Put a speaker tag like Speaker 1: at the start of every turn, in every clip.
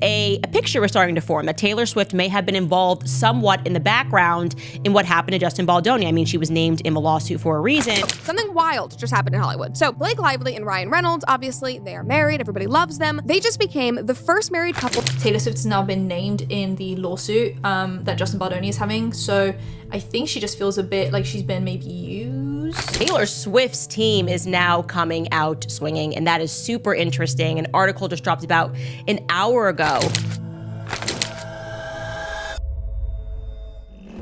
Speaker 1: a picture was starting to form that Taylor Swift may have been involved somewhat in the background in what happened to Justin Baldoni. I mean, she was named in the lawsuit for a reason.
Speaker 2: Something wild just happened in Hollywood. So Blake Lively and Ryan Reynolds, obviously, they are married. Everybody loves them. They just became the first married couple.
Speaker 3: Taylor Swift's now been named in the lawsuit that Justin Baldoni is having. So I think she just feels a bit like she's been maybe used.
Speaker 1: Taylor Swift's team is now coming out swinging, and that is super interesting. An article just dropped about an hour ago.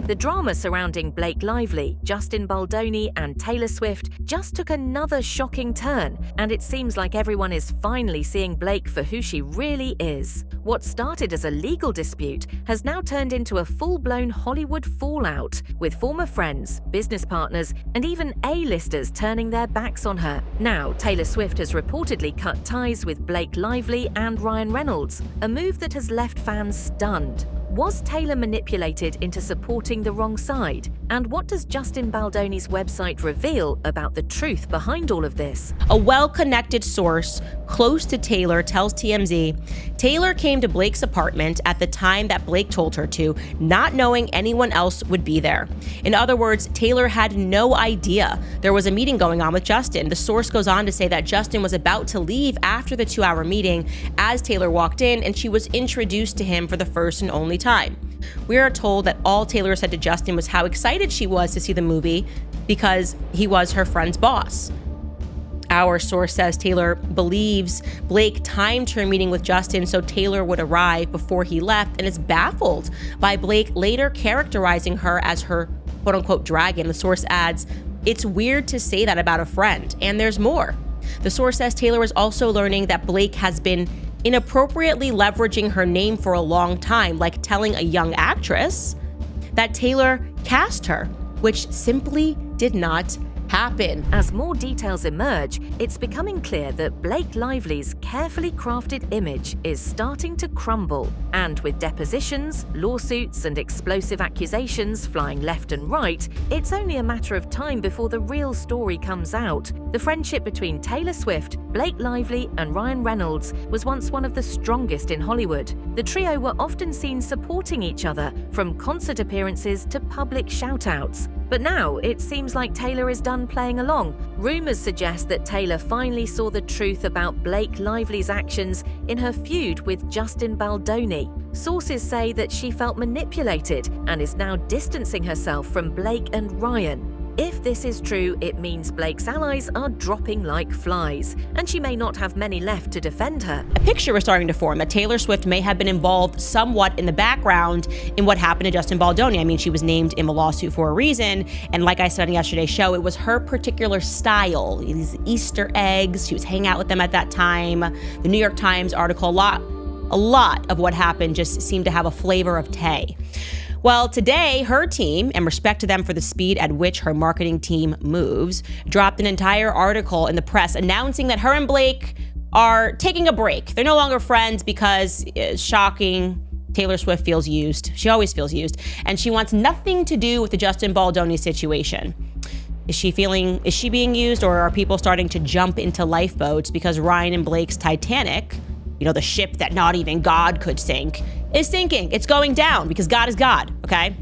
Speaker 4: The drama surrounding Blake Lively, Justin Baldoni, and Taylor Swift just took another shocking turn, and it seems like everyone is finally seeing Blake for who she really is. What started as a legal dispute has now turned into a full-blown Hollywood fallout, with former friends, business partners, and even A-listers turning their backs on her. Now, Taylor Swift has reportedly cut ties with Blake Lively and Ryan Reynolds, a move that has left fans stunned. Was Taylor manipulated into supporting the wrong side? And what does Justin Baldoni's website reveal about the truth behind all of this?
Speaker 1: A well-connected source close to Taylor tells TMZ, Taylor came to Blake's apartment at the time that Blake told her to, not knowing anyone else would be there. In other words, Taylor had no idea there was a meeting going on with Justin. The source goes on to say that Justin was about to leave after the 2-hour meeting as Taylor walked in, and she was introduced to him for the first and only time. We are told that all Taylor said to Justin was how excited she was to see the movie because he was her friend's boss. Our source says Taylor believes Blake timed her meeting with Justin so Taylor would arrive before he left, and is baffled by Blake later characterizing her as her quote-unquote dragon. The source adds, it's weird to say that about a friend, and there's more. The source says Taylor is also learning that Blake has been inappropriately leveraging her name for a long time, like telling a young actress that Taylor cast her, which simply did not happen.
Speaker 4: As more details emerge, it's becoming clear that Blake Lively's carefully crafted image is starting to crumble. And with depositions, lawsuits, and explosive accusations flying left and right, it's only a matter of time before the real story comes out. The friendship between Taylor Swift, Blake Lively, and Ryan Reynolds was once one of the strongest in Hollywood. The trio were often seen supporting each other, from concert appearances to public shout-outs. But now, it seems like Taylor is done playing along. Rumors suggest that Taylor finally saw the truth about Blake Lively's actions in her feud with Justin Baldoni. Sources say that she felt manipulated and is now distancing herself from Blake and Ryan. If this is true, it means Blake's allies are dropping like flies, and she may not have many left to defend her.
Speaker 1: A picture was starting to form that Taylor Swift may have been involved somewhat in the background in what happened to Justin Baldoni. I mean, she was named in the lawsuit for a reason, and like I said on yesterday's show, it was her particular style, these Easter eggs. She was hanging out with them at that time. The New York Times article, a lot of what happened just seemed to have a flavor of Tay. Well, today, her team, and respect to them for the speed at which her marketing team moves, dropped an entire article in the press announcing that her and Blake are taking a break. They're no longer friends because, shocking, Taylor Swift feels used. She always feels used. And she wants nothing to do with the Justin Baldoni situation. Is she being used, or are people starting to jump into lifeboats because Ryan and Blake's Titanic, you know, the ship that not even God could sink, is sinking? It's going down because God is God, okay?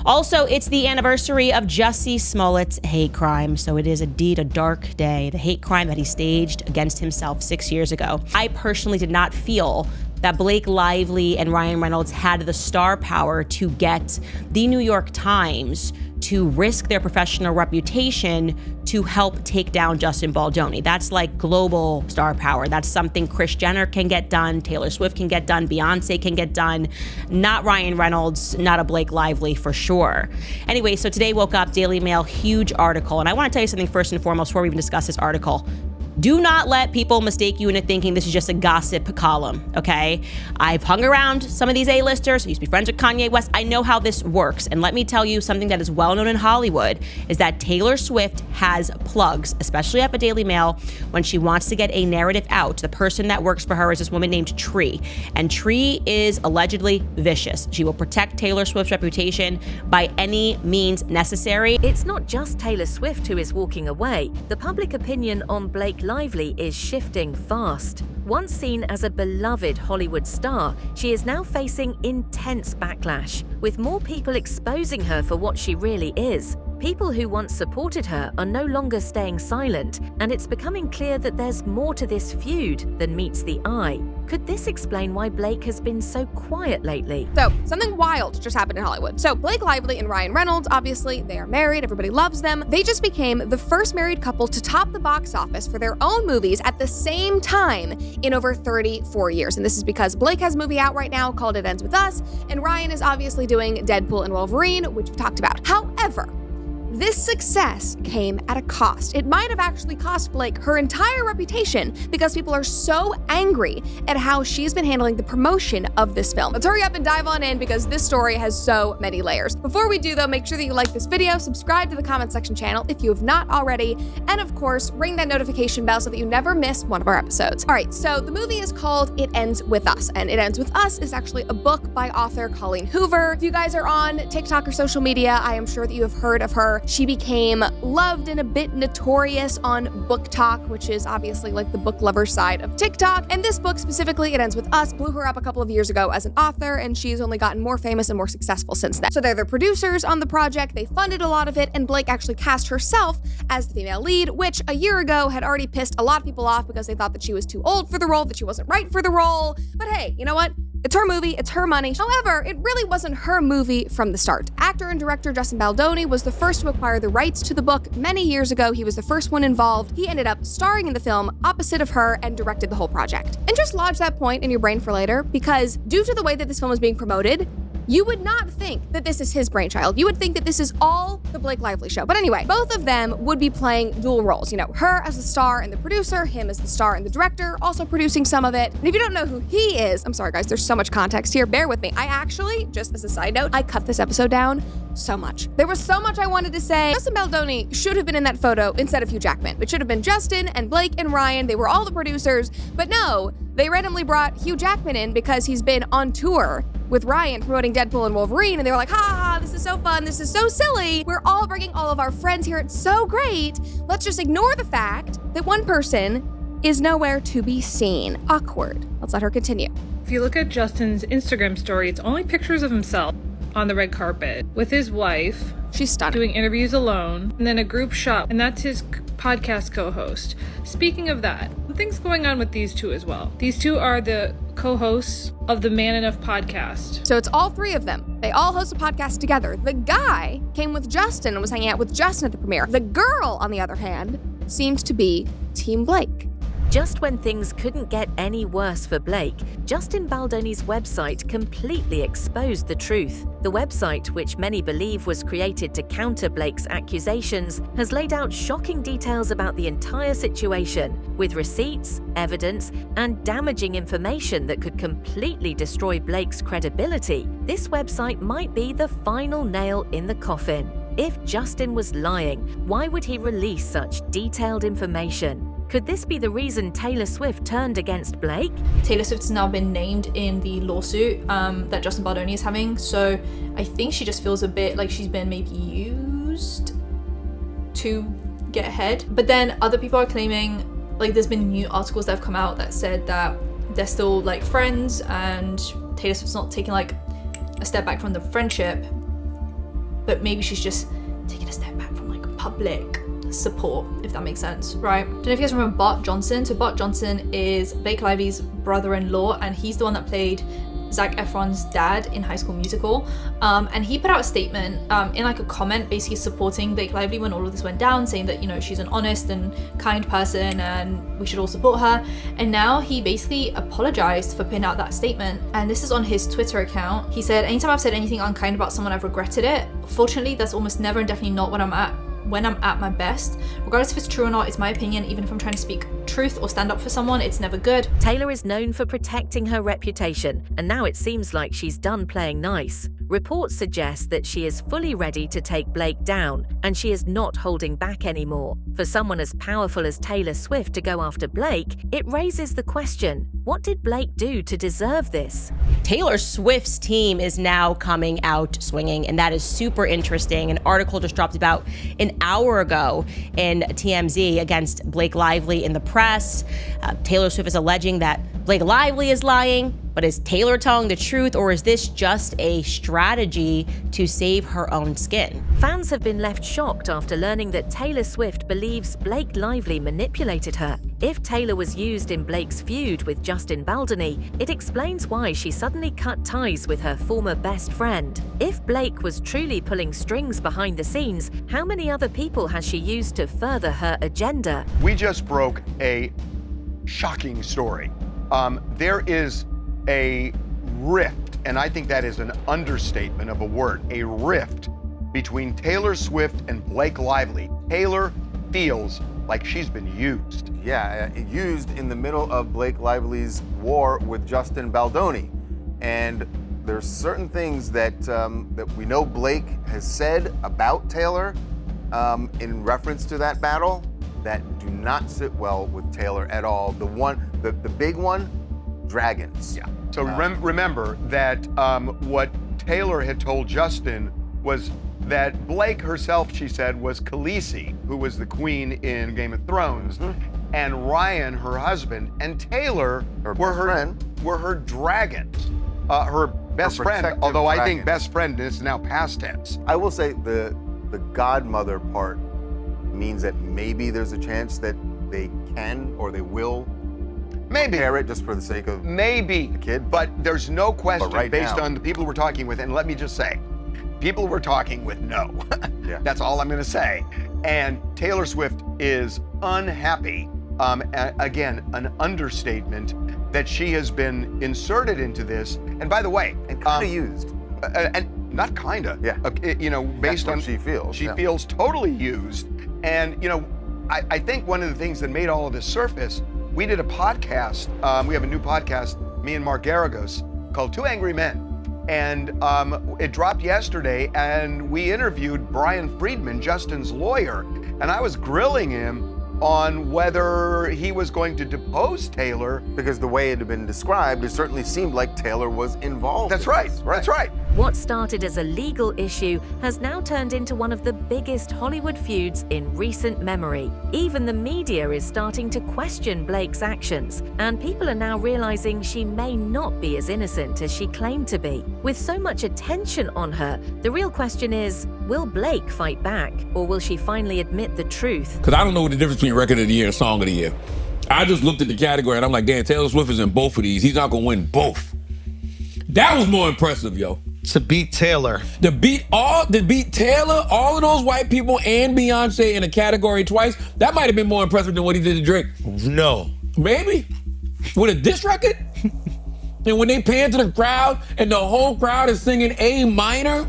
Speaker 1: Also, it's the anniversary of Jussie Smollett's hate crime, so it is indeed a dark day, the hate crime that he staged against himself 6 years ago. I personally did not feel that Blake Lively and Ryan Reynolds had the star power to get the New York Times to risk their professional reputation to help take down Justin Baldoni. That's like global star power. That's something Kris Jenner can get done, Taylor Swift can get done, Beyonce can get done. Not Ryan Reynolds, not a Blake Lively for sure. Anyway, so today woke up, Daily Mail, huge article. And I want to tell you something first and foremost before we even discuss this article. Do not let people mistake you into thinking this is just a gossip column, okay? I've hung around some of these A-listers. I used to be friends with Kanye West. I know how this works. And let me tell you something that is well known in Hollywood is that Taylor Swift has plugs, especially at the Daily Mail, when she wants to get a narrative out. The person that works for her is this woman named Tree. And Tree is allegedly vicious. She will protect Taylor Swift's reputation by any means necessary.
Speaker 4: It's not just Taylor Swift who is walking away. The public opinion on Blake Blake Lively is shifting fast. Once seen as a beloved Hollywood star, she is now facing intense backlash, with more people exposing her for what she really is. People who once supported her are no longer staying silent, and it's becoming clear that there's more to this feud than meets the eye. Could this explain why Blake has been so quiet lately?
Speaker 2: So, something wild just happened in Hollywood. So, Blake Lively and Ryan Reynolds, obviously, they are married, everybody loves them. They just became the first married couple to top the box office for their own movies at the same time in over 34 years. And this is because Blake has a movie out right now called It Ends With Us, and Ryan is obviously doing Deadpool and Wolverine, which we've talked about. However, this success came at a cost. It might have actually cost Blake her entire reputation because people are so angry at how she's been handling the promotion of this film. Let's hurry up and dive on in because this story has so many layers. Before we do though, make sure that you like this video, subscribe to the comment section channel if you have not already, and of course, ring that notification bell so that you never miss one of our episodes. All right, so the movie is called It Ends With Us, and It Ends With Us is actually a book by author Colleen Hoover. If you guys are on TikTok or social media, I am sure that you have heard of her. She became loved and a bit notorious on Book Talk, which is obviously like the book lover side of TikTok. And this book specifically, It Ends With Us, blew her up a couple of years ago as an author, and she's only gotten more famous and more successful since then. So they're the producers on the project, they funded a lot of it, and Blake actually cast herself as the female lead, which a year ago had already pissed a lot of people off because they thought that she was too old for the role, that she wasn't right for the role. But hey, you know what? It's her movie, it's her money. However, it really wasn't her movie from the start. Actor and director Justin Baldoni was the first to acquire the rights to the book many years ago. He was the first one involved. He ended up starring in the film opposite of her and directed the whole project. And just lodge that point in your brain for later, because due to the way that this film is being promoted, you would not think that this is his brainchild. You would think that this is all the Blake Lively show. But anyway, both of them would be playing dual roles. You know, her as the star and the producer, him as the star and the director, also producing some of it. And if you don't know who he is, I'm sorry guys, there's so much context here, bear with me. I actually, just as a side note, I cut this episode down so much. There was so much I wanted to say. Justin Baldoni should have been in that photo instead of Hugh Jackman. It should have been Justin and Blake and Ryan. They were all the producers, but no, they randomly brought Hugh Jackman in because he's been on tour with Ryan promoting Deadpool and Wolverine, and they were like, ha, this is so fun, this is so silly, we're all bringing all of our friends here, it's so great, let's just ignore the fact that one person is nowhere to be seen. Awkward. Let's let her continue.
Speaker 5: If you look at Justin's Instagram story, it's only pictures of himself on the red carpet with his wife.
Speaker 2: She's stunning.
Speaker 5: Doing interviews alone, and then a group shot, and that's his podcast co-host. Speaking of that, things going on with these two as well. These two are the co-hosts of the Man Enough podcast.
Speaker 2: So it's all three of them. They all host a podcast together. The guy came with Justin and was hanging out with Justin at the premiere. The girl, on the other hand, seemed to be Team Blake.
Speaker 4: Just when things couldn't get any worse for Blake, Justin Baldoni's website completely exposed the truth. The website, which many believe was created to counter Blake's accusations, has laid out shocking details about the entire situation, with receipts, evidence, and damaging information that could completely destroy Blake's credibility. This website might be the final nail in the coffin. If Justin was lying, why would he release such detailed information? Could this be the reason Taylor Swift turned against Blake?
Speaker 3: Taylor Swift has now been named in the lawsuit that Justin Baldoni is having, so I think she just feels a bit like she's been maybe used to get ahead. But then other people are claiming, like, there's been new articles that have come out that said that they're still like friends and Taylor Swift's not taking like a step back from the friendship, but maybe she's just taking a step back from like public support, if that makes sense, right? Don't know if you guys remember Bart Johnson. So Bart Johnson is Blake Lively's brother-in-law, and he's the one that played Zac Efron's dad in High School Musical. And he put out a statement in like a comment basically supporting Blake Lively when all of this went down, saying that, you know, she's an honest and kind person and we should all support her. And now he basically apologized for putting out that statement, and this is on his Twitter account. He said, anytime I've said anything unkind about someone, I've regretted it. Fortunately, that's almost never and definitely not when I'm at my best. Regardless if it's true or not, it's my opinion. Even if I'm trying to speak truth or stand up for someone, it's never good.
Speaker 4: Taylor is known for protecting her reputation, and now it seems like she's done playing nice. Reports suggest that she is fully ready to take Blake down, and she is not holding back anymore. For someone as powerful as Taylor Swift to go after Blake, it raises the question, what did Blake do to deserve this?
Speaker 1: Taylor Swift's team is now coming out swinging, and that is super interesting. An article just dropped about an hour ago in TMZ against Blake Lively in the press. Taylor Swift is alleging that Blake Lively is lying, but is Taylor telling the truth, or is this just a strategy to save her own skin?
Speaker 4: Fans have been left shocked after learning that Taylor Swift believes Blake Lively manipulated her. If Taylor was used in Blake's feud with Justin Baldoni, it explains why she suddenly cut ties with her former best friend. If Blake was truly pulling strings behind the scenes, how many other people has she used to further her agenda?
Speaker 6: We just broke a shocking story. There is a rift, and I think that is an understatement of a word, a rift between Taylor Swift and Blake Lively. Taylor feels like she's been used.
Speaker 7: Yeah, used in the middle of Blake Lively's war with Justin Baldoni. And there's certain things that that we know Blake has said about Taylor in reference to that battle that do not sit well with Taylor at all. The big one, dragons.
Speaker 6: Yeah. So remember that what Taylor had told Justin was that Blake herself, she said, was Khaleesi, who was the queen in Game of Thrones, and Ryan, her husband, and Taylor were her dragons, her best friend. Although I think best friend is now past tense.
Speaker 7: I will say the godmother part means that maybe there's a chance that they can or they will compare it just for the sake of the kid.
Speaker 6: But there's no question based
Speaker 7: now,
Speaker 6: on the people we're talking with, and let me just say, people we're talking with know.
Speaker 7: Yeah.
Speaker 6: That's all I'm gonna say. And Taylor Swift is unhappy, again, an understatement, that she has been inserted into this. And by the way,
Speaker 7: and kind of used.
Speaker 6: And not kinda.
Speaker 7: Yeah.
Speaker 6: You know, based on
Speaker 7: she feels.
Speaker 6: She feels totally used. And you know, I think one of the things that made all of this surface, we did a podcast. We have a new podcast, me and Mark Garagos, called Two Angry Men. And it dropped yesterday, and we interviewed Brian Friedman, Justin's lawyer, and I was grilling him on whether he was going to depose Taylor.
Speaker 7: Because the way it had been described, it certainly seemed like Taylor was involved.
Speaker 6: That's right. That's right.
Speaker 4: What started as a legal issue has now turned into one of the biggest Hollywood feuds in recent memory. Even the media is starting to question Blake's actions, and people are now realizing she may not be as innocent as she claimed to be. With so much attention on her, the real question is, will Blake fight back, or will she finally admit the truth?
Speaker 8: Because I don't know what the difference between record of the year and song of the year. I just looked at the category and I'm like, damn, Taylor Swift is in both of these. He's not gonna win both. That was more impressive, yo.
Speaker 9: To beat Taylor.
Speaker 8: To beat Taylor, all of those white people and Beyonce in a category twice, that might have been more impressive than what he did to Drake.
Speaker 9: No.
Speaker 8: Maybe. With a diss record? And when they pan to the crowd and the whole crowd is singing A minor,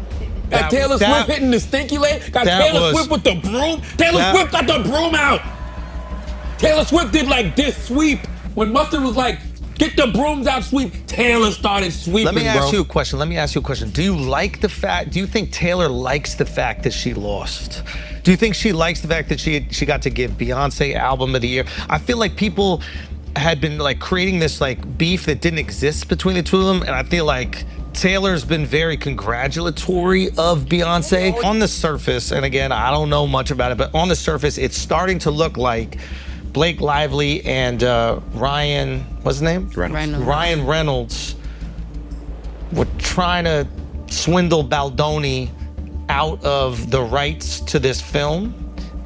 Speaker 8: got Taylor Swift hitting the stinky leg, got Taylor Swift with the broom. Taylor Swift got the broom out. Taylor Swift did like this sweep. When Mustard was like, get the brooms out, sweep, Taylor started sweeping,
Speaker 9: Let me ask you a question. Do you think Taylor likes the fact that she lost? Do you think she likes the fact that she got to give Beyonce Album of the Year? I feel like people had been like creating this like beef that didn't exist between the two of them, and I feel like Taylor's been very congratulatory of Beyonce. On the surface, and again, I don't know much about it, but on the surface, it's starting to look like Blake Lively and Ryan, what's his name? Ryan Reynolds were trying to swindle Baldoni out of the rights to this film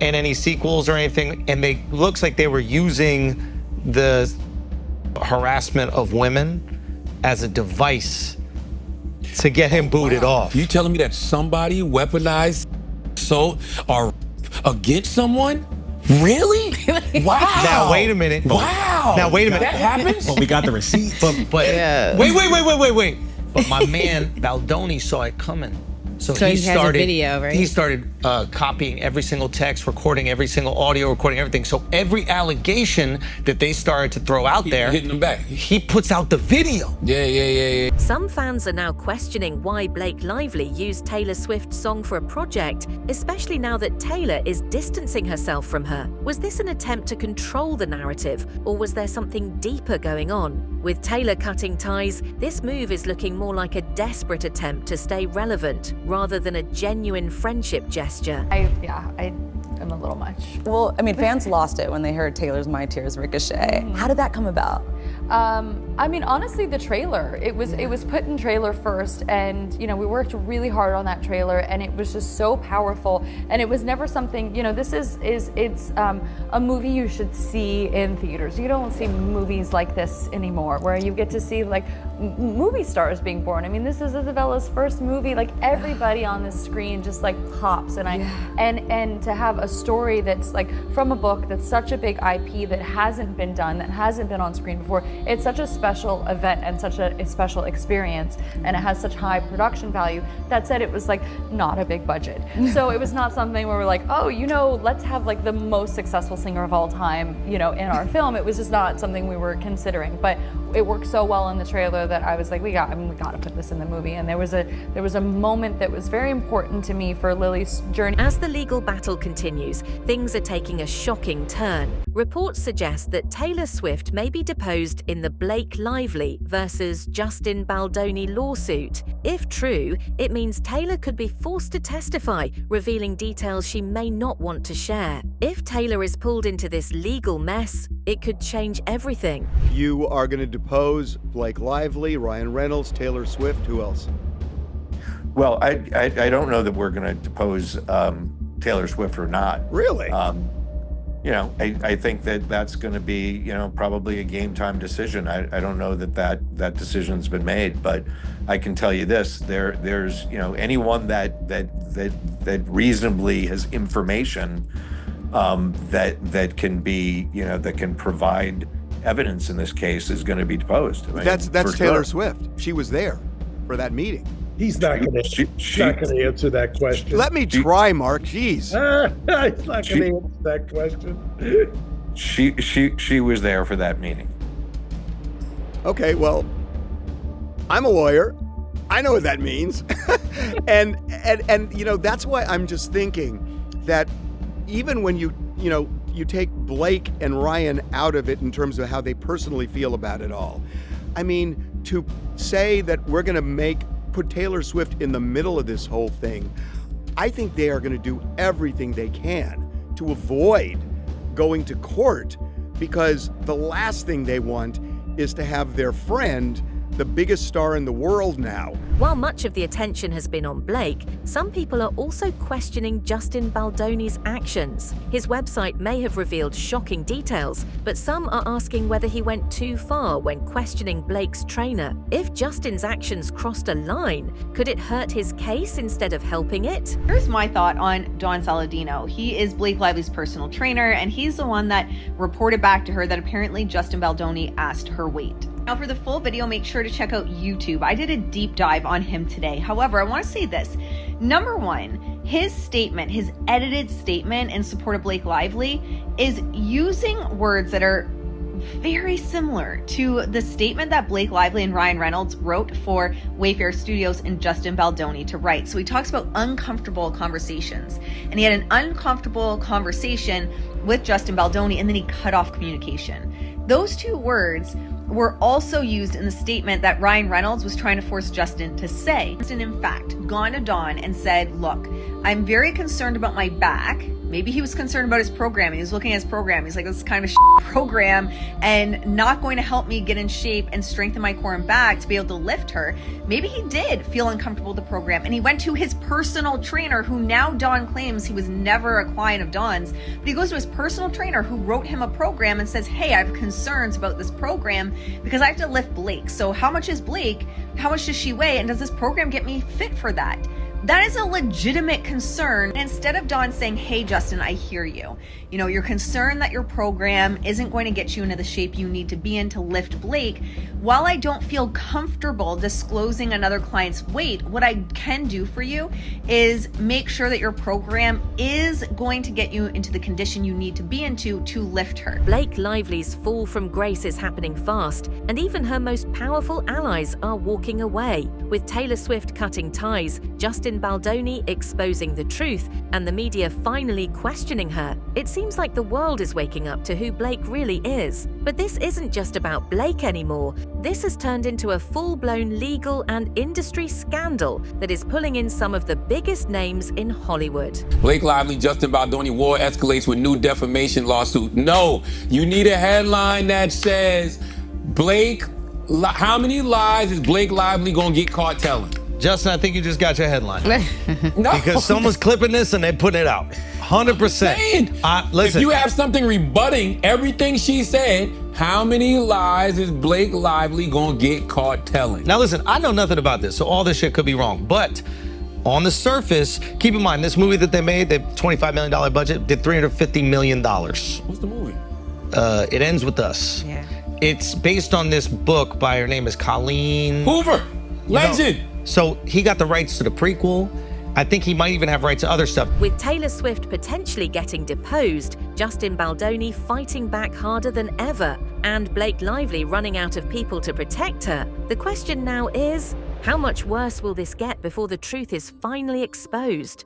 Speaker 9: and any sequels or anything, and they looks like they were using the harassment of women as a device to get him booted off.
Speaker 8: You telling me that somebody weaponized or against someone? Really? Wow.
Speaker 9: Now wait a minute.
Speaker 8: Wow.
Speaker 9: Now wait a minute.
Speaker 8: That happens?
Speaker 10: Well, we got the receipts.
Speaker 9: But
Speaker 10: yeah.
Speaker 9: Wait. But my man Baldoni saw it coming. So he
Speaker 11: has a video, right?
Speaker 9: He started copying every single text, recording every single audio, recording everything. So every allegation that they started to throw out there,
Speaker 8: hitting them back.
Speaker 9: He puts out the video.
Speaker 8: Yeah.
Speaker 4: Some fans are now questioning why Blake Lively used Taylor Swift's song for a project, especially now that Taylor is distancing herself from her. Was this an attempt to control the narrative, or was there something deeper going on? With Taylor cutting ties, this move is looking more like a desperate attempt to stay relevant rather than a genuine friendship gesture.
Speaker 10: I am a little much.
Speaker 11: Well, I mean, fans lost it when they heard Taylor's My Tears Ricochet. How did that come about?
Speaker 10: I mean, honestly, the trailer. It was put in trailer first, and we worked really hard on that trailer, and it was just so powerful. And it was never something. This it's a movie you should see in theaters. You don't see movies like this anymore, where you get to see like movie stars being born. I mean, this is Isabella's first movie. Like everybody on the screen just like pops, and and to have a story that's like from a book that's such a big IP that hasn't been done, that hasn't been on screen before. It's such a special event and such a special experience, and it has such high production value. That said, it was like not a big budget. So it was not something where we're like, oh, let's have like the most successful singer of all time, in our film. It was just not something we were considering. But it worked so well in the trailer that I was like, we got to put this in the movie. And there was a moment that was very important to me for Lily's journey.
Speaker 4: As the legal battle continues, things are taking a shocking turn. Reports suggest that Taylor Swift may be deposed in the Blake Lively versus Justin Baldoni lawsuit. If true, it means Taylor could be forced to testify, revealing details she may not want to share. If Taylor is pulled into this legal mess, it could change everything.
Speaker 6: You are going to depose Blake Lively, Ryan Reynolds, Taylor Swift. Who else?
Speaker 12: Well, I don't know that we're going to depose Taylor Swift or not.
Speaker 6: Really?
Speaker 12: I think that's going to be, probably a game time decision. I don't know that decision's been made, but I can tell you this: there's anyone that reasonably has information that can be that can provide evidence in this case is going to be deposed. I mean,
Speaker 6: that's Taylor Swift. She was there for that meeting.
Speaker 13: He's not going to answer that question.
Speaker 6: Let me try, Mark. Jeez.
Speaker 13: He's not going to answer that question.
Speaker 12: She was there for that meeting.
Speaker 6: Okay, well, I'm a lawyer. I know what that means. and that's why I'm just thinking that even when you take Blake and Ryan out of it in terms of how they personally feel about it all. I mean, to say that we're going to put Taylor Swift in the middle of this whole thing, I think they are going to do everything they can to avoid going to court, because the last thing they want is to have their friend, the biggest star in the world now.
Speaker 4: While much of the attention has been on Blake, some people are also questioning Justin Baldoni's actions. His website may have revealed shocking details, but some are asking whether he went too far when questioning Blake's trainer. If Justin's actions crossed a line, could it hurt his case instead of helping it?
Speaker 14: Here's my thought on Don Saladino. He is Blake Lively's personal trainer, and he's the one that reported back to her that apparently Justin Baldoni asked her weight. Now, for the full video, make sure to check out YouTube. I did a deep dive on him today. However, I want to say this. Number one, his statement, his edited statement in support of Blake Lively is using words that are very similar to the statement that Blake Lively and Ryan Reynolds wrote for Wayfair Studios and Justin Baldoni to write. So he talks about uncomfortable conversations, and he had an uncomfortable conversation with Justin Baldoni, and then he cut off communication. Those two words were also used in the statement that Ryan Reynolds was trying to force Justin to say. Justin, in fact, gone to Dawn and said, look, I'm very concerned about my back. Maybe he was concerned about his program. He was looking at his program. He's like, this is kind of a program and not going to help me get in shape and strengthen my core and back to be able to lift her. Maybe he did feel uncomfortable with the program, and he went to his personal trainer, who now Dawn claims he was never a client of Dawn's, but he goes to his personal trainer who wrote him a program and says, hey, I have concerns about this program because I have to lift Blake. So how much is Blake? How much does she weigh? And does this program get me fit for that? That is a legitimate concern. Instead of Dawn saying, hey, Justin, I hear you. You know, you're concerned that your program isn't going to get you into the shape you need to be in to lift Blake. While I don't feel comfortable disclosing another client's weight, what I can do for you is make sure that your program is going to get you into the condition you need to be into to lift her.
Speaker 4: Blake Lively's fall from grace is happening fast, and even her most powerful allies are walking away. With Taylor Swift cutting ties, Justin Baldoni exposing the truth, and the media finally questioning her, it seems like the world is waking up to who Blake really is. But this isn't just about Blake anymore. This has turned into a full-blown legal and industry scandal that is pulling in some of the biggest names in Hollywood.
Speaker 8: Blake Lively, Justin Baldoni, war escalates with new defamation lawsuit. No, you need a headline that says, how many lies is Blake Lively gonna get caught telling?
Speaker 9: Justin, I think you just got your headline.
Speaker 8: No.
Speaker 9: Because someone's clipping this and they put it out. 100%. Listen.
Speaker 8: If you have something rebutting everything she said, how many lies is Blake Lively gonna get caught telling?
Speaker 9: Now listen, I know nothing about this, so all this shit could be wrong. But on the surface, keep in mind, this movie that they made, the $25 million budget, did $350 million.
Speaker 8: What's the movie?
Speaker 9: It Ends With Us.
Speaker 11: Yeah.
Speaker 9: It's based on this book by, her name is Colleen
Speaker 8: Hoover, legend.
Speaker 9: So he got the rights to the prequel. I think he might even have rights to other stuff.
Speaker 4: With Taylor Swift potentially getting deposed, Justin Baldoni fighting back harder than ever, and Blake Lively running out of people to protect her, the question now is, how much worse will this get before the truth is finally exposed?